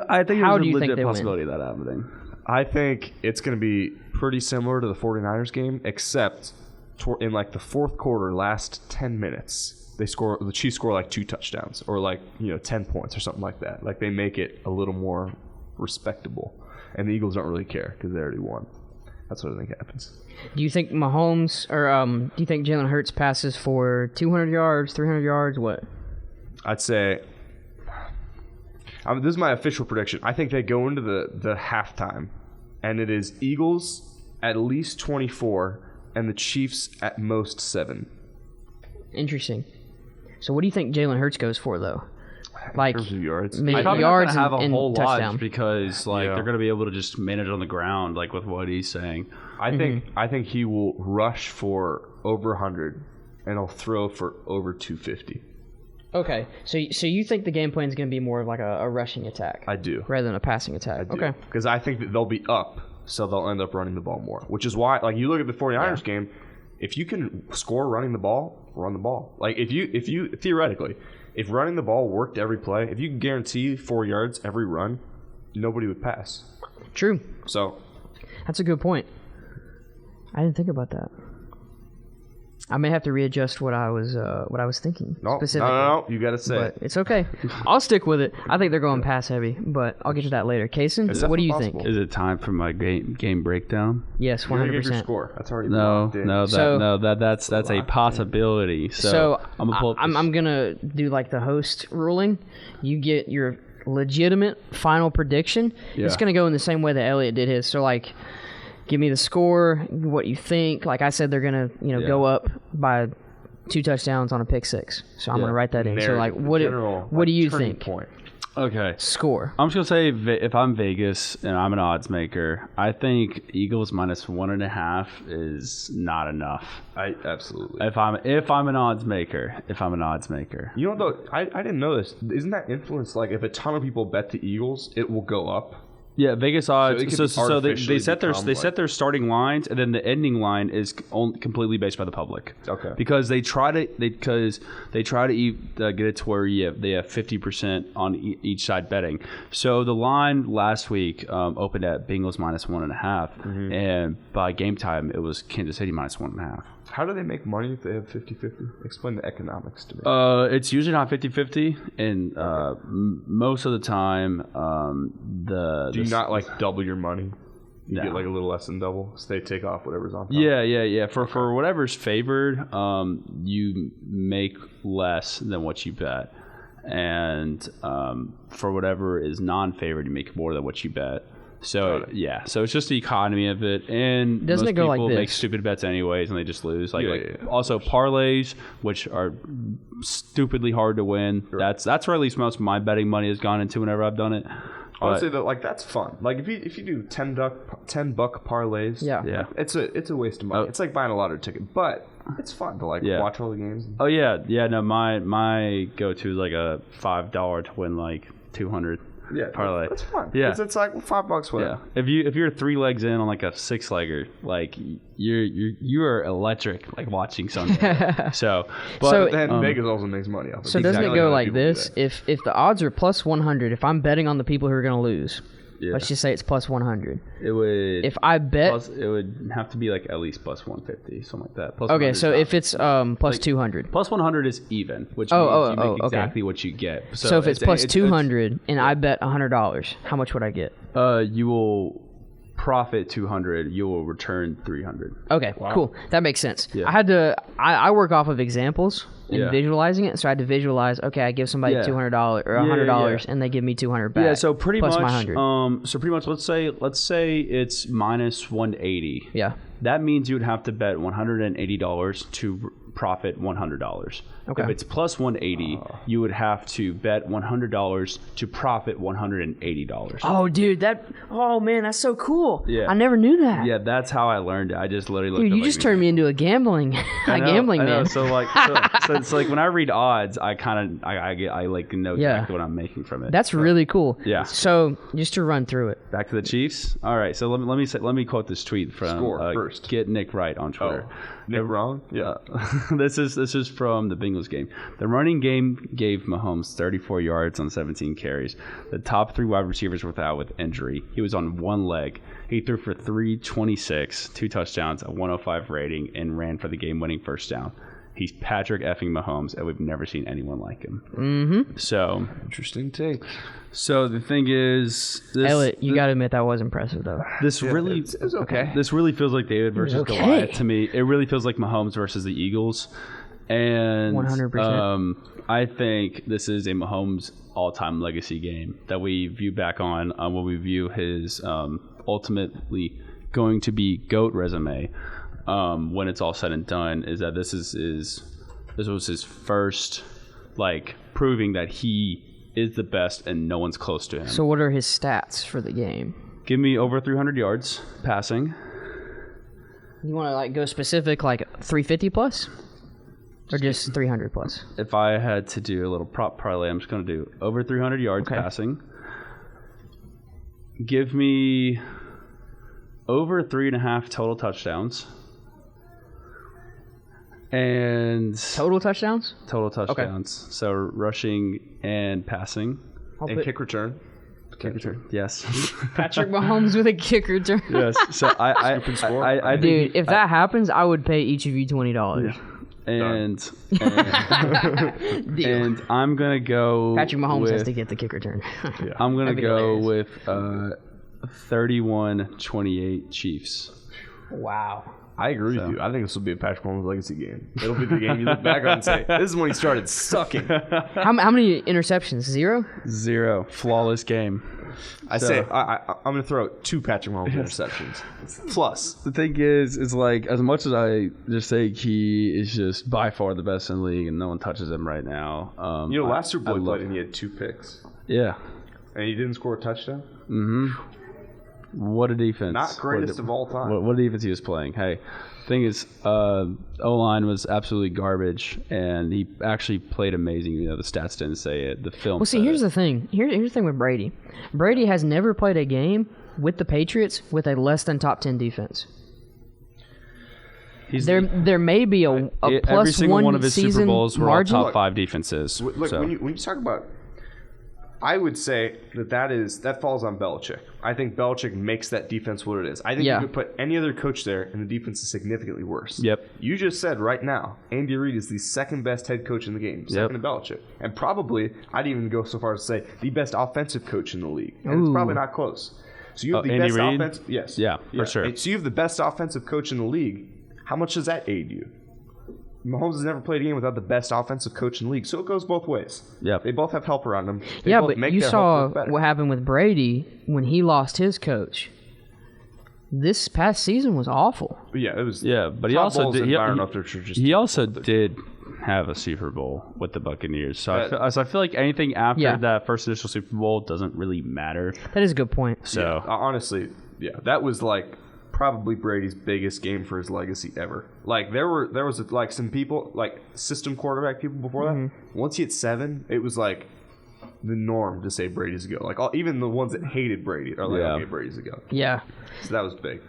I think How there's do a you think legit they win? possibility of that happening. I think it's going to be pretty similar to the 49ers game, except in like the fourth quarter, last 10 minutes, the Chiefs score like 2 touchdowns or 10 points or something like that. Like they make it a little more respectable. And the Eagles don't really care because they already won. That's what I think happens. Do you think Mahomes or do you think Jalen Hurts passes for 200 yards, 300 yards? What? I'd say this is my official prediction. I think they go into the halftime, and it is Eagles at least 24 and the Chiefs at most 7. Interesting. So what do you think Jalen Hurts goes for, though? Like in terms of yards? maybe I probably yards not have and a whole touchdown. lot because they're going to be able to just manage on the ground like with what he's saying. I think he will rush for over 100 and he'll throw for over 250. Okay, so you think the game plan is going to be more of like a rushing attack? I do. Rather than a passing attack. Okay. Because I think that they'll be up, so they'll end up running the ball more. Which is why, like, you look at the 49ers game, if you can score running the ball, run the ball. Like, if you theoretically, if running the ball worked every play, if you can guarantee 4 yards every run, nobody would pass. True. So that's a good point. I didn't think about that. I may have to readjust what I was thinking specifically. No, you got to say but it. it's okay. I'll stick with it. I think they're going pass heavy, but I'll get to that later. Cason, what do you think? Is it time for my game breakdown? Yes, 100%. You're gonna give your score. That's already That's a possibility. So I'm gonna do like the host ruling. You get your legitimate final prediction. Yeah. It's gonna go in the same way that Elliott did his. So like, Give me the score, what you think. Like I said, they're gonna go up by 2 touchdowns on a pick six. So I'm gonna write that in. So like, what do you think? Point. Okay. Score. I'm just going to say if I'm Vegas and I'm an odds maker, I think Eagles minus 1.5 is not enough. Absolutely. If I'm an odds maker. You know, though, I didn't know this. Isn't that influence, like, if a ton of people bet the Eagles, it will go up? Yeah, Vegas odds. So they set their starting lines, and then the ending line is completely based by the public. Okay. Because they try to get it to where they have 50% on each side betting. So the line last week opened at Bengals minus 1.5, and by game time it was Kansas City minus 1.5. How do they make money if they have 50-50? Explain the economics to me. It's usually not 50-50, and most of the time, do you not like double your money? You get like a little less than double, so they take off whatever's on top. Yeah. For whatever's favored, you make less than what you bet, and for whatever is non-favored, you make more than what you bet. So so it's just the economy of it, and doesn't most it go people like this? make stupid bets anyways, and they just lose. Also parlays, which are stupidly hard to win. Right. That's where at least most of my betting money has gone into whenever I've done it. Honestly, that's fun. Like if you do $10 parlays, it's a waste of money. It's like buying a lottery ticket, but it's fun to watch all the games. No, my go-to is like a $5 to win like 200. Yeah, parlay. That's fun. Yeah, it's like $5 win. Yeah, if you're 3 legs in on like a 6-legger, like you are electric, like watching Sunday. But then Vegas also makes money off it. So doesn't it go like this? If the odds are plus 100, if I'm betting on the people who are going to lose, let's just say it's plus 100. It would. If I bet, it would have to be like at least plus 150, something like that. Plus okay, so if it's plus 200, plus 100 is even, which means you make exactly what you get. So if it's plus 200 and I bet $100, how much would I get? You will profit 200. You will return 300. Okay, cool. That makes sense. Yeah. I work off of examples and visualizing it, so I had to visualize. Okay, I give somebody $200 or $100, and they give me $200 back. Yeah, so pretty plus much. My 100. So pretty much, let's say it's minus 180. Yeah. That means you would have to bet $180 to profit $100. Okay. If it's plus 180, you would have to bet $100 to profit $180. Oh, dude, man, that's so cool. Yeah. I never knew that. Yeah, that's how I learned it. I just literally looked Dude, you just turned me into a gambling man. So it's like when I read odds, I know exactly what I'm making from it. That's really cool. Yeah. So just to run through it. Back to the Chiefs. All right. So let me quote this tweet from first. Get Nick Right on Twitter. Nick wrong? Yeah. This is from the Bengals game. The running game gave Mahomes 34 yards on 17 carries. The top 3 wide receivers were out with injury. He was on one leg. He threw for 326, 2 touchdowns, a 105 rating, and ran for the game-winning first down. He's Patrick effing Mahomes, and we've never seen anyone like him. Mm-hmm. So interesting take. So the thing is, Elliott, you got to admit that was impressive, though. This really it was okay. This really feels like David versus Goliath to me. It really feels like Mahomes versus the Eagles, and 100%. I think this is a Mahomes all-time legacy game that we view back on when we view his ultimately going to be GOAT resume. When it's all said and done, is that this was his first proving that he is the best and no one's close to him. So what are his stats for the game? Give me over 300 yards passing. You want to go specific, like 350 plus, or just 300 plus? If I had to do a little prop parlay, I'm just going to do over 300 yards passing. Give me over 3.5 total touchdowns. And total touchdowns? Total touchdowns. Okay. So rushing and passing. And kick return. Kick return. Yes. Patrick Mahomes with a kick return. Yes. So I dude, if that happens, I would pay each of you $20. Yeah. And I'm gonna go. Patrick Mahomes has to get the kick return. I'm gonna go with 31-28 Chiefs. Wow. I agree with you. I think this will be a Patrick Mahomes legacy game. It'll be the game you look back on and say, this is when he started sucking. How many interceptions? 0? 0. Flawless game. I'm going to throw out 2 Patrick Mahomes interceptions. Plus. The thing is, it's like, as much as I just think he is just by far the best in the league and no one touches him right now. Last Super Bowl he played and he had 2 picks. Yeah. And he didn't score a touchdown? Mm-hmm. What a defense. Not greatest of all time. What a defense he was playing. Hey, thing is, O-line was absolutely garbage, and he actually played amazing. You know, the stats didn't say it. The film. Well, see, here's the thing. Here's the thing with Brady. Brady has never played a game with the Patriots with a less than top 10 defense. There may be a plus every single one of his season Super Bowls were all margin. top 5 defenses. Look, so. when you talk about, I would say that falls on Belichick. I think Belichick makes that defense what it is. I think you could put any other coach there, and the defense is significantly worse. Yep. You just said right now, Andy Reid is the second best head coach in the game, second to Belichick, and probably I'd even go so far as to say the best offensive coach in the league, and it's probably not close. So you have the Andy best Reid? offense. Yes. Yeah, for sure. So you have the best offensive coach in the league. How much does that aid you? Mahomes has never played a game without the best offensive coach in the league, so it goes both ways. Yep. They both have help around them. But you saw what happened with Brady when he lost his coach. This past season was awful. Yeah, it was. Yeah, but he also did. He also together. did have a Super Bowl with the Buccaneers. So I feel like anything after that first initial Super Bowl doesn't really matter. That is a good point. So honestly, that was like probably Brady's biggest game for his legacy ever. Like there was like some people, like system quarterback people before that. Once he hit 7, it was like the norm to say Brady's a go. Like even the ones that hated Brady are like, okay, Brady's a go. Yeah. So that was big.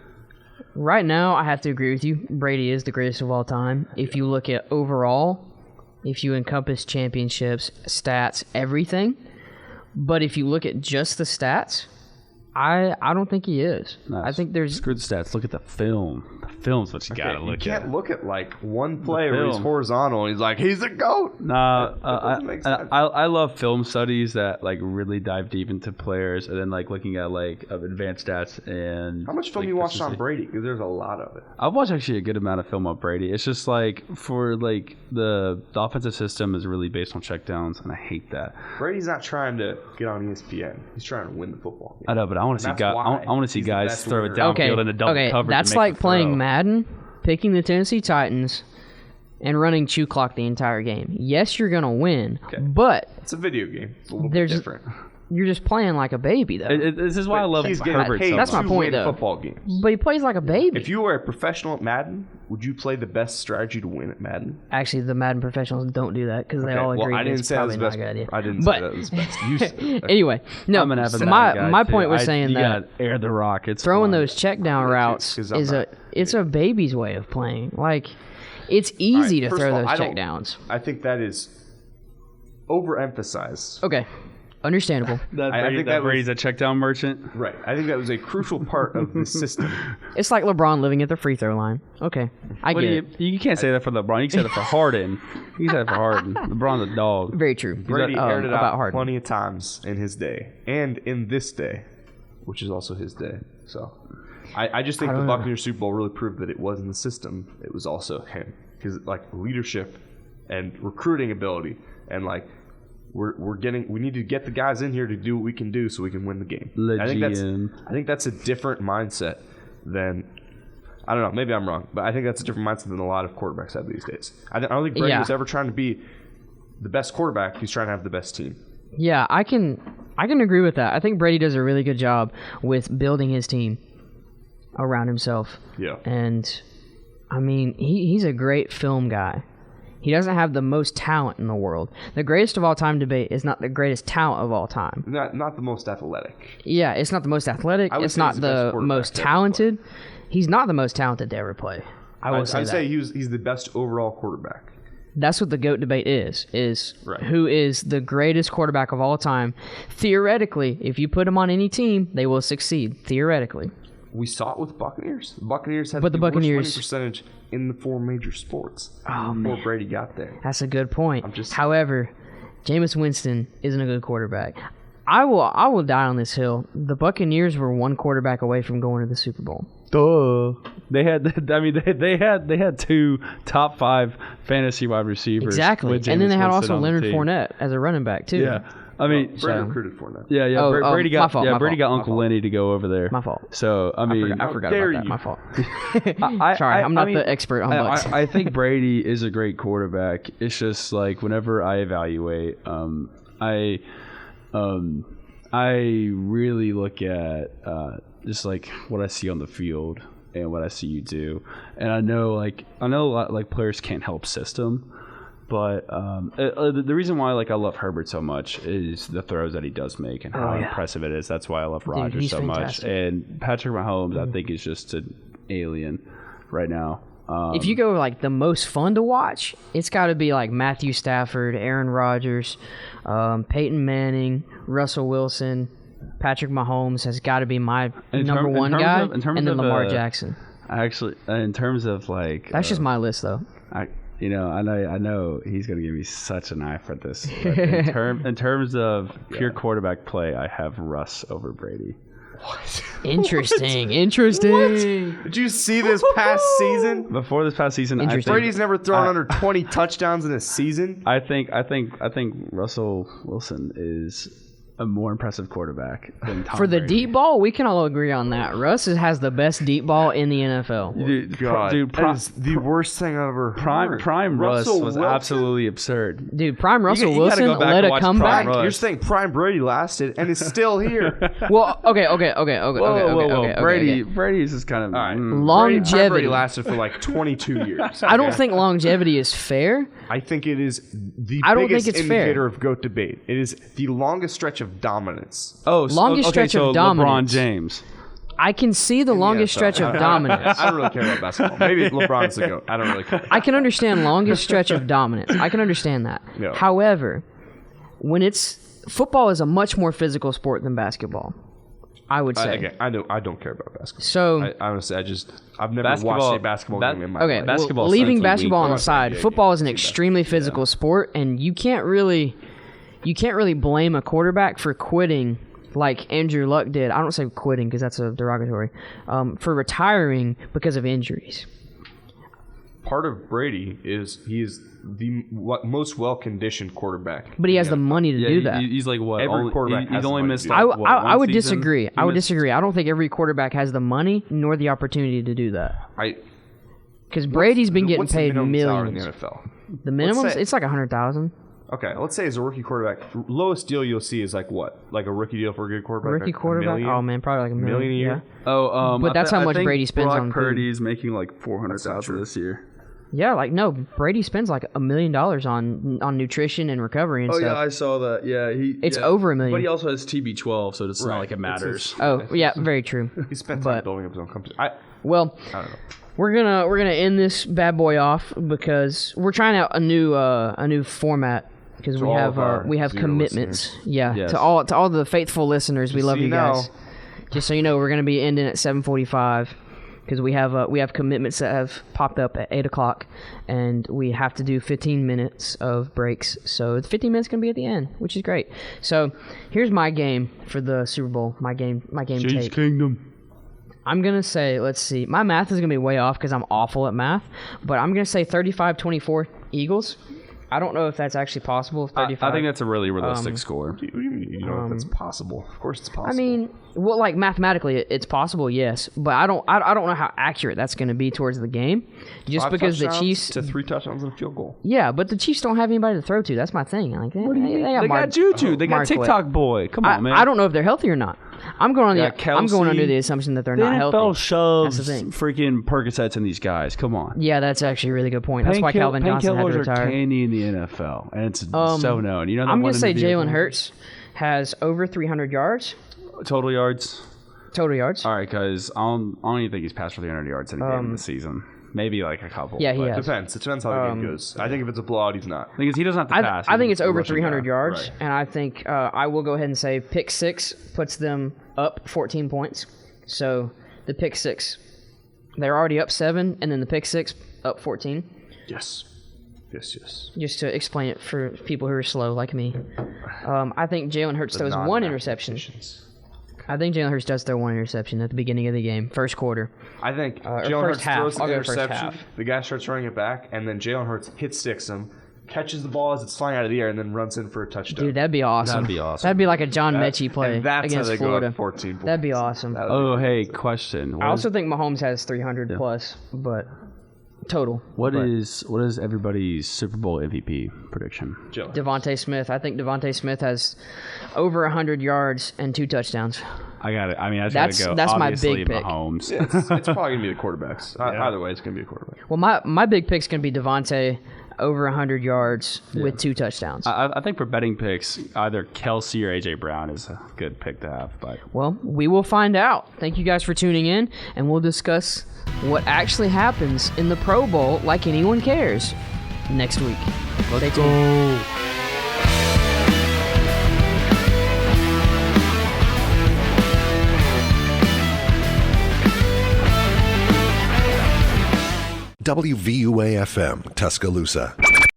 Right now, I have to agree with you. Brady is the greatest of all time. If you look at overall, if you encompass championships, stats, everything. But if you look at just the stats, I don't think he is. Nice. I think there's... Screw the stats. Look at the film. The film's what you got to look at. You can't look at like one play where he's horizontal and he's like, he's a GOAT. Nah, I love film studies that like really dive deep into players and then like looking at like advanced stats and... How much film you watched on Brady? Because there's a lot of it. I've watched actually a good amount of film on Brady. It's just like for like the offensive system is really based on checkdowns and I hate that. Brady's not trying to get on ESPN. He's trying to win the football game. I know, but I want to see guys. I want to see guys throw it downfield in a double coverage. That's like playing Madden, picking the Tennessee Titans, and running chew clock the entire game. Yes, you're gonna win, but it's a video game. It's a little bit different. You're just playing like a baby, though. This is why I love Herbert. That's my point, though. Football games. But he plays like a baby. If you were a professional at Madden, would you play the best strategy to win at Madden? Actually, the Madden professionals don't do that because they all agree it's probably not a good idea. I didn't say that was best. Anyway, no. My point was saying that air the rock. It's throwing those check down routes is a baby's way of playing. Like it's easy to throw those check downs. I think that is overemphasized. Okay. Understandable. I think that Brady's a check down merchant. Right. I think that was a crucial part of the system. It's like LeBron living at the free throw line. Okay. I get it. You can't say that for LeBron. You can say that for Harden. You can say that for Harden. LeBron's a dog. Very true. Brady aired it out plenty of times in his day. And in this day, which is also his day. So I just think the Buccaneers Super Bowl really proved that it wasn't the system. It was also him. Because like leadership and recruiting ability and like we need to get the guys in here to do what we can do so we can win the game. I think that's a different mindset than, I don't know, maybe I'm wrong, but I think that's a different mindset than a lot of quarterbacks have these days. I don't think Brady was ever trying to be the best quarterback. He's trying to have the best team. Yeah, I can agree with that. I think Brady does a really good job with building his team around himself. Yeah. And I mean, he's a great film guy. He doesn't have the most talent in the world. The greatest of all time debate is not the greatest talent of all time. Not the most athletic. Yeah, it's not the most athletic. It's not the most talented. He's not the most talented to ever play. I'd say he's the best overall quarterback. That's what the GOAT debate is who is the greatest quarterback of all time. Theoretically, if you put him on any team, they will succeed. Theoretically. We saw it with Buccaneers. The Buccaneers had the worst winning percentage in the 4 major sports before Brady got there. That's a good point. However, Jameis Winston isn't a good quarterback. I will die on this hill. The Buccaneers were 1 quarterback away from going to the Super Bowl. Duh. They had 2 top 5 fantasy wide receivers. Exactly. And then they had also Leonard Fournette as a running back too. Yeah. I mean, Brady recruited for that. yeah. Oh, Brady my got fault, Brady got my Uncle fault. Lenny to go over there. My fault. So I mean, I forgot dare about that. you. My fault. Sorry, I'm not the expert on Bucks. I think Brady is a great quarterback. It's just like whenever I evaluate, I really look at just like what I see on the field and what I see you do, and I know a lot like players can't help system. But the reason why I love Herbert so much is the throws that he does make and how impressive it is. That's why I love Rodgers he's so fantastic. much. And Patrick Mahomes, I think, is just an alien right now. If you go the most fun to watch, it's got to be Matthew Stafford, Aaron Rodgers, Peyton Manning, Russell Wilson, Patrick Mahomes has got to be my number one guy, and then Lamar Jackson. Actually, in terms of that's just my list though. I know he's going to give me such an eye for this. But in terms of pure quarterback play, I have Russ over Brady. What? Interesting. Did you see this past season? Before this past season, I think Brady's never thrown under 20 touchdowns in a season. I think Russell Wilson is a more impressive quarterback than Tom For the Brady. deep ball, we can all agree on that. Russ has the best deep ball in the NFL. That is the worst thing I've ever heard. Prime Russ Russell was Wilson? absolutely absurd. Dude, prime Russell you gotta Wilson go back led and a watch comeback. Prime Russ. You're saying Prime Brady lasted and is still here. Well, okay. Brady is just kind of All right. Prime Longevity. Brady lasted for 22 years. I don't think longevity is fair. I think it is the I don't biggest think it's fair. indicator of GOAT debate. It is the longest stretch of dominance. Longest stretch of LeBron dominance. James. I can see the longest NFL. stretch of dominance. I don't really care about basketball. Maybe LeBron's the GOAT. I don't really care. I can understand longest stretch of dominance. I can understand that. Yeah. However, when football is a much more physical sport than basketball, I would say. I don't care about basketball. So I honestly, I've never watched a basketball game in my life. basketball leaving essentially basketball on the weak. side, football is an extremely physical sport, and you can't really blame a quarterback for quitting like Andrew Luck did. I don't say quitting because that's a derogatory. For retiring because of injuries. Part of Brady is he is the most well-conditioned quarterback. But he has the money to do that. He's like what? Every quarterback he's has only the money missed. to do Like, that. what, I one would season? disagree. He I would missed- disagree. I don't think every quarterback has the money nor the opportunity to do that. Because Brady's been getting what's the paid minimum salary in millions. the NFL? The minimum, say- it's like 100,000. Okay, let's say as a rookie quarterback, lowest deal you'll see is like what? Like a rookie deal for a good quarterback? Rookie like quarterback. $1 million? Oh man, probably like $1 million $1 million a year? Oh, But that's how much I think Brady spends Brock on food. Purdy's making like $400,000 this year. Yeah, no, Brady spends like $1 million on nutrition and recovery and Oh stuff. yeah, I saw that. Yeah, It's over $1 million. But he also has TB12, so it's not like it matters. Oh yeah, very true. He spent time building up his own company. I Well, don't know. we're gonna end this bad boy off because we're trying out a new format because To all of our we have zero commitments. listeners. Yeah, Yes. to all the faithful listeners, we love so you you guys. know. Just so you know, we're gonna be ending at 7:45 because we have commitments that have popped up at 8:00, and we have to do 15 minutes of breaks. So the 15 minutes gonna be at the end, which is great. So here's my game for the Super Bowl. My game tape. Kingdom. I'm going to say, let's see. My math is going to be way off because I'm awful at math. But I'm going to say 35-24 Eagles. I don't know if that's actually possible. 35. I think that's a really realistic score. What do you mean? You know if it's possible? Of course it's possible. I mean, well, like mathematically, it's possible, yes. But I don't know how accurate that's going to be towards the game. Just 5 because the touchdowns Chiefs. to 3 touchdowns and a field goal. Yeah, but the Chiefs don't have anybody to throw to. That's my thing. Like, they They got Juju. They got Mark TikTok boy. Come on, man. I don't know if they're healthy or not. I'm going Yeah, I'm going under Kelsey. the assumption that they're The not NFL healthy. shoves That's the thing. freaking Percocets in these guys. Come on. Yeah, that's actually a really good point. That's why Calvin Johnson had to Painkillers retire. are candy in the NFL, and it's so known. You know, I'm going to say Jalen Hurts has over 300 yards, total yards. total yards. All right, guys. I don't even think he's passed for 300 yards any game this season. Maybe like a couple. Yeah, he but has. Depends. It depends how the game goes. I think if it's a blowout, he's not. Because he doesn't have to pass. I think He's it's a over rushing 300 guy. yards, Right. and I think I will go ahead and say pick 6 puts them up 14 points. So the pick 6, they're already up 7, and then the pick 6 up 14. Yes. Just to explain it for people who are slow like me, I think Jalen Hurts throws one interception. I think Jalen Hurts does throw one interception at the beginning of the game, first quarter. I think or Jalen first Hurts half. throws an I'll go first interception. half. The guy starts running it back, and then Jalen Hurts hit sticks him, catches the ball as it's flying out of the air and then runs in for a touchdown. Dude, that'd be awesome. That'd be awesome. That'd be like a John Mechie play and that's against how they Florida. Go up 14 points. That'd be awesome. Oh, hey, question. I also think Mahomes has 300 plus, but total. What is everybody's Super Bowl MVP prediction? Devontae Smith. I think Devontae Smith has over 100 yards and 2 touchdowns. I got it. I mean, I just got to go. That's my Obviously, big pick. Mahomes. It's probably going to be the quarterbacks. Either way, it's going to be a quarterback. Well, my big pick's going to be Devontae over 100 yards with 2 touchdowns. I think for betting picks, either Kelsey or AJ Brown is a good pick to have. But Well, we will find out. Thank you guys for tuning in, and we'll discuss what actually happens in the Pro Bowl like anyone cares next week. Stay tuned. WVUA-FM, Tuscaloosa.